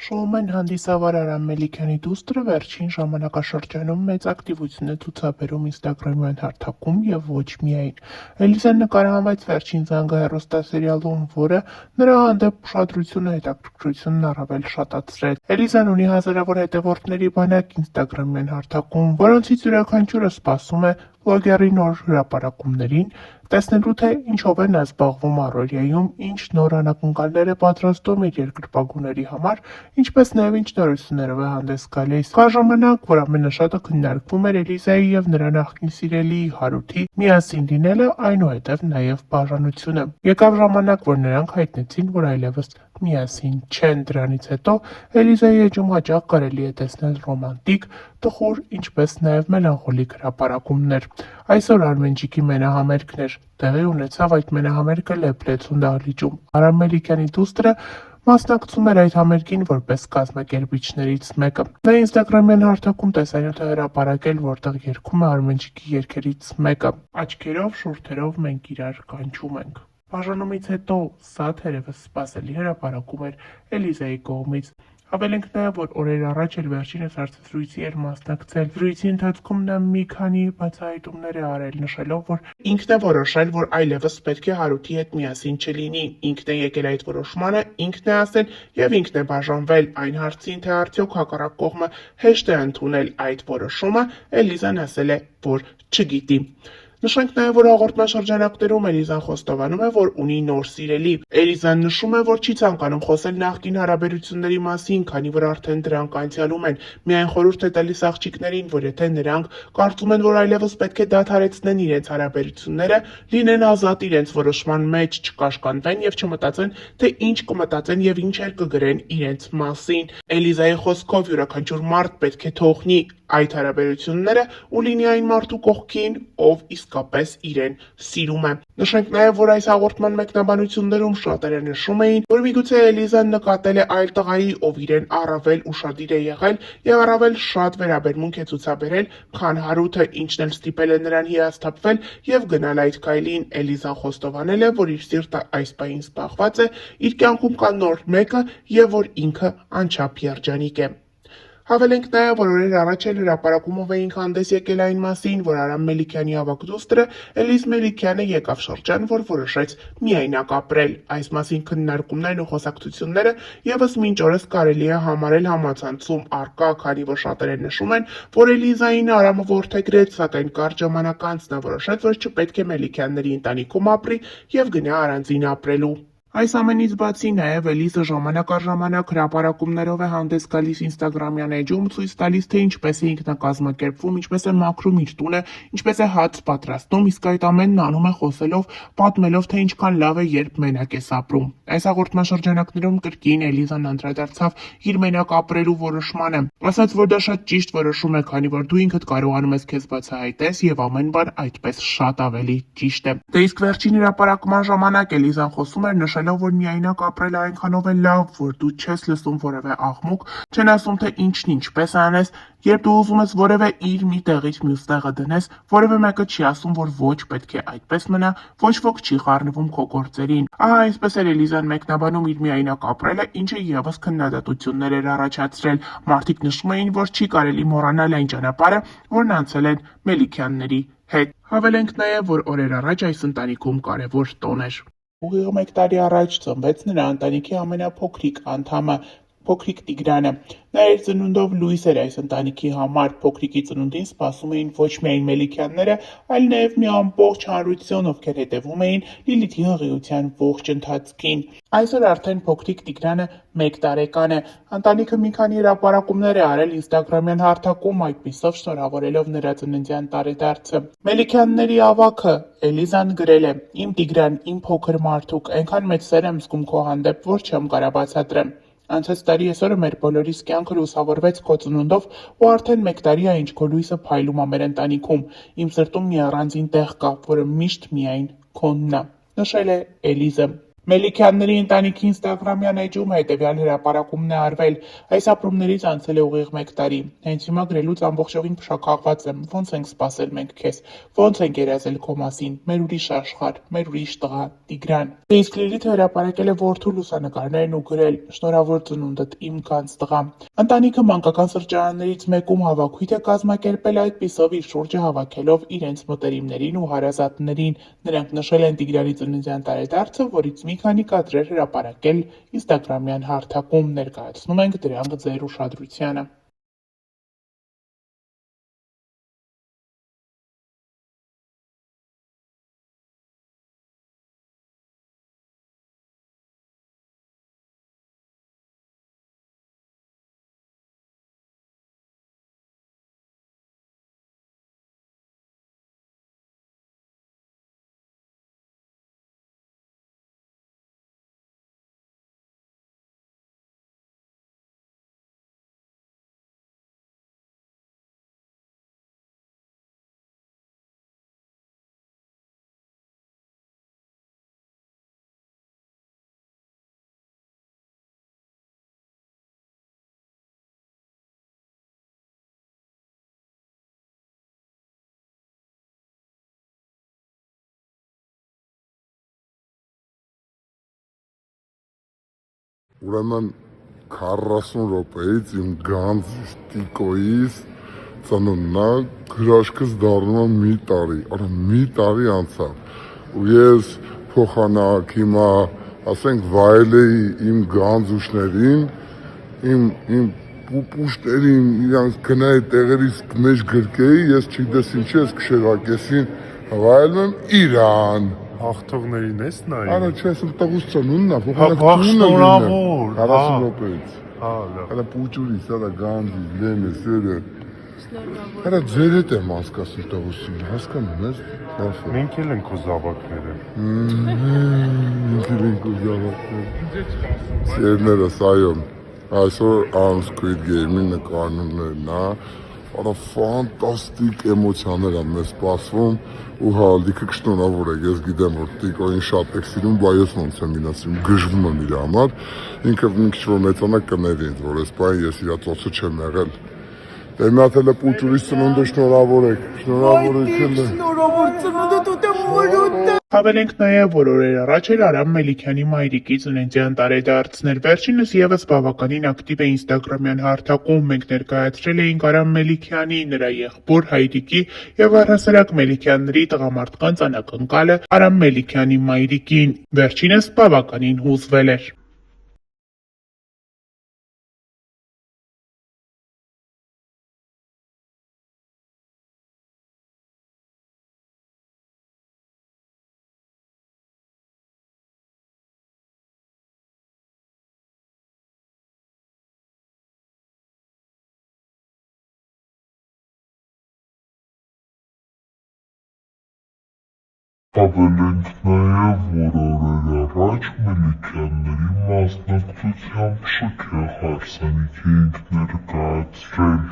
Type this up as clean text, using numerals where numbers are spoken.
Շոումեն հանդիսավար Արամ Մելիքյանի դուստրը վերջին ժամանակաշրջանում մեծ ակտիվություն է ցուցաբերում ինստագրամյան հարթակում և ոչ միայն։ Էլիզան նկարահանվեց վերջին զանգը հեռուստասերիալում, որը նրա հանդեպ ուշադրությունը հետաքրքրությունն առավել շատացրեց։ Էլիզան ունի հազարավոր հետևորդների բանակ ինստագրամյան հարթակում, որոնցից յուրաքանչյուրը սպասում է բլոգերի նոր հրապարակումներին, տեսնելու թե ինչով է նա զբաղվում առօրյայում, ինչ նոր անակնկալներ է պատրաստում իր երկրպագուների համար, ինչպես նաև ինչ նորություններով է հանդես գալիս։ Կա ժամանակ, որ ամենաշատը քննարկվում էր Էլիզայի և նրա նախկին սիրելիի Հարութի միասին լինելը, այնուհետև նաև բաժանությունը։ Եկավ ժամանակ, որ նրանք հայտնեցին, որ այլևս միասին չեն։ Դրանից հետո Էլիզայի էջում հաճախ կարելի է տեսնել ռոմանտիկ, տխուր, ինչպես նաև մելանխոլիկ հրապարակումներ։ Այսօր Արմենջիկի մենահամերգն էր, տեղի ունեցավ այդ մենահամերգը Լեփլեցուն դահլիճում։ Արամ Մելիքյանի դուստրը մասնակցում էր այդ համերգին որպես կազմակերպիչներից մեկը։ Նա ինստագրամյան հարթակում տեսանյութ է հրապարակել, որտեղ երգում է Արմենջիկի երգերից մեկը՝ «Աչքերով, շուրթերով մենք իրար կանչում ենք»։ Բաժանումից հետո սա թերևս սպասելի հրապարակում էր Էլիզայի կողմից։ Հավելենք նաև, որ օրեր առաջ էլ վերջինս հարցազրույցի էր մասնակցել։ Զրույցի ընթացքում նա մի քանի բացահայտումներ է արել, նշելով, որ ինքն է որոշել, որ այլևս պետք է Հարութի հետ միասին չլինի, ինքն է եկել այդ որոշմանը, ինքն է ասել և ինքն է բաժանվել։ Այն հարցին, թե արդյոք հակառակ կողմը հեշտ է ընդունել այդ որոշումը, Էլիզան ասել է, որ չգիտի։ Նշենք նաև, որ հաղորդման շրջանակներում Էլիզան խոստովանում է, որ ունի նոր սիրելի։ Էլիզան նշում է, որ չի ցանկանում խոսել նախկին հարաբերությունների մասին, քանի որ արդեն դրանք անցյալում են։ Միայն խորհուրդ է տալիս աղջիկներին, որ եթե նրանք կարծում են, որ այլևս պետք է դադարեցնեն իրենց հարաբերությունները, լինեն ազատ իրենց որոշման մեջ, չկաշկանդվեն և չմտածեն, թե ինչ կմտածեն և ինչեր կգրեն իրենց մասին։ Էլիզայի խոսքով յուրաքանչյուր մարդ պետք է թողնի այդ հարաբերությունները ու լինի այն մարդու կողքին, ով իսկապես իրեն սիրում է։ Նշենք նաև, որ այս հաղորդման մեկնաբանություններում շատերը նշում էին, որ միգուցե Էլիզան նկատել է այլ տղայի, ով իրեն առավել ուշադիր է եղել և առավել շատ վերաբերմունք է ցուցաբերել, քան Հարութը, ինչն էլ ստիպել է նրան հիասթափվել և գնալ այդ քայլին։ Էլիզան խոստովանել է, որ իր սիրտը այս պահին զբաղված է, իր կյանքում կա նոր մեկը և որ ինքը անչափ երջանիկ է։ Հավելենք նաև, որ օրեր առաջ էլ հրապարակումով էինք հանդես եկել այն մասին, որ Արամ Մելիքյանի ավագ դուստրը Էլիզ Մելիքյանը եկավ շրջան, որ որոշեց միայնակ ապրել։ Այս մասին քննարկումներն ու խոսակցությունները ևս մինչ օրս կարելի է համարել համացանցում առկա, քանի որ շատերը նշում են, որ Էլիզային Արամը որդեգրեց, սակայն կարճ ժամանակ անց նա որոշեց, որ չպետք է Մելիքյանների ընտանիքում ապրի և գնա առանձին ապրելու։ Այս ամենից բացի նաև Էլիզը ժամանակ առ ժամանակ հրապարակումներով է հանդես գալիս ինստագրամյան էջում, ցույց տալիս, թե ինչպես է ինքնակազմակերպվում, ինչպես է մաքրում իր տունը, ինչպես է հաց պատրաստում, իսկ այդ ամենն անում է խոսելով, պատմելով, թե ինչքան լավ է, երբ մենակ ես ապրում։ Այս հաղորդման շրջանակներում կրկին Էլիզան անդրադարձավ իր մենակ ապրելու որոշմանը, ասաց, որ դա շատ ճիշտ որոշում է, քանի որ դու ինքդ կարողանում ես քեզ բացահայտես և ամեն բան այդպես շատ ավելի ճիշտ է։ Դե իսկ վերջին հրապարակման ժամանակ Էլիզան խոսում էր, նշելով, որ միայնակ ապրելը այնքանով է լավ, որ դու չես լսում որևէ աղմուկ, չեն ասում, թե ինչն ինչպես անես, երբ դու ուզում ես որևէ իր մի տեղից մյուս տեղը դնես, որևէ մեկը չի ասում, որ ոչ, պետք է այդպես մնա, ոչ ոք չի խառնվում քո գործերին։ Ահա այսպես էր Էլիզան մեկնաբանում իր միայնակ ապրելը, ինչը ևս քննադատություններ էր առաջացրել։ Մարդիկ նշում էին, որ չի կարելի մոռանալ այն ճանապարհը, որն անցել են Մելիքյանների հետ։ Հավելենք նաև, որ օրեր առաջ այս ընտանիքում կարևոր տոն էր։ Ուղիղ 1 տարի առաջ ծնվեց նրա ընտանիքի ամենափոքրիկ անդամը՝ փոքրիկ Տիգրանը։ Նա իր ծնունդով լույս էր այս ընտանիքի համար։ Փոքրիկի ծնունդին սպասում էին ոչ միայն Մելիքյանները, այլ նաև մի ամբողջ հանրություն, ովքեր հետևում էին Լիլիթի հղիության ողջ ընթացքին։ Այսօր արդեն փոքրիկ Տիգրանը 1 տարեկան է։ Ընտանիքը մի քանի հրապարակումներ է արել ինստագրամյան հարթակում, այդպիսով շնորհավորելով նրա ծննդյան տարեդարձը։ Մելիքյանների ավագը Էլիզան գրել է. «Իմ Տիգրան, իմ փոքր մարդուկ, այնքան մեծ սեր եմ զգում քո հանդեպ, որ չեմ կարող բացատրեմ։ Անցած տարի այսօրը մեր բոլորիս կյանքը լուսավորվեց քո ծնունդով ու արդեն 1 տարի է, ինչ քո լույսը փայլում է մեր ընտանիքում։ Իմ սրտում մի առանձին տեղ կա, որը միշտ միայն քոնն է», նշել է Էլիզը։ Մելիքյանների ընտանիքի ինստագրամյան էջում հետևյալ հրապարակումն է արվել. այս ապրումներից անցել է ուղիղ 1 տարի, հենց հիմա գրելուց ամբողջովին փշաքաղված եմ, ոնց ենք սպասել մենք քեզ, ոնց ենք երազել քո մասին, մեր ուրիշ աշխարհ, մեր ուրիշ տղա, Տիգրան։ Իսկ Լիլիթը հրապարակել է որդու լուսանկարներն ու գրել. շնորհավոր ծնունդդ, իմ գանձ տղա։ Ընտանիքը մանկական սրճարաններից մեկում հավաքույթ է կազմակերպել, այդպիսով իր շուրջը հավաքելով իրենց մտերիմներին ու հարազատներին։ Նրանք նշել են Տիգրանի ծննդյան տարեդարձը, որից մի քանի կադրեր հրապարակել ինստագրամյան հարթակում, ներկայացնում ենք դրանք ձեր ուշադրությանը։ Ուրեմն 40 րոպեից իմ գանձ տիկոյիս ծնունդն է, հրաշքս դառնում է մի տարի, արա մի տարի անցավ ու ես փոխանակ հիմա ասենք վայելեի իմ գանձուշներին, իմ պուպուշներին, իրանց գնայի տեղերից մեջ գրկեի, ես չգիտես ինչի ես կշեղակեսին վայելում եմ Իրան։ Հաղթողներին ես նայում։ Արա չես տղուս ծնունդն է, Հաղ շնորհավոր։ 40 րոպեից։ Հա, լավ։ Արա պուճուրիս, արա գանդի, լեմը, սերը։ Արա ձեր հետ եմ հասկացում տղուսին, հասկանում ես, բավը։ Մենք էլ ենք քո զավակները։ Մենք էլ ենք քո զավակները։ Սերներս, այո, այսօր Squid Game-ի նկարումներն է, արա ֆանտաստիկ էմոցիաներ են մեզ սպասվում ու հա լիքը կշնորհավոր եք, ես գիտեմ որ տիկոին շատ եք սիրում, բայց ես ոնց եմ իրացում, գժվում եմ իր համար, ինքը մի քիչ որ մեծանա կների ինձ, որ այս բանը ես իր ծոցը չեմ եղել։ Դե մի հատ էլ պուճուրիս ծնունդը շնորհավոր եք, շնորհավոր եք։ Շնորհավոր ծնունդը դու մորոտ։ Հավելենք նաև, որ օրեր առաջ էր Արամ Մելիքյանի մայրիկի ծննդյան տարեդարձներ, վերջինս ևս բավականին ակտիվ է ինստագրամյան հարթակում, մենք ներկայացրել էինք Արամ Մելիքյանի, նրա եղբոր Հայրիկի և առհասարակ Մելիքյանների տղամարդկանց անակնկալը Արամ Մելիքյանի մայրիկին, վերջինս բավականին հուզվել էր։ Հավելենք նաև, որ օրեր առաջ Մելիքյանների մասնակցությամբ շքեղ հարսանիք էինք ներկայացրել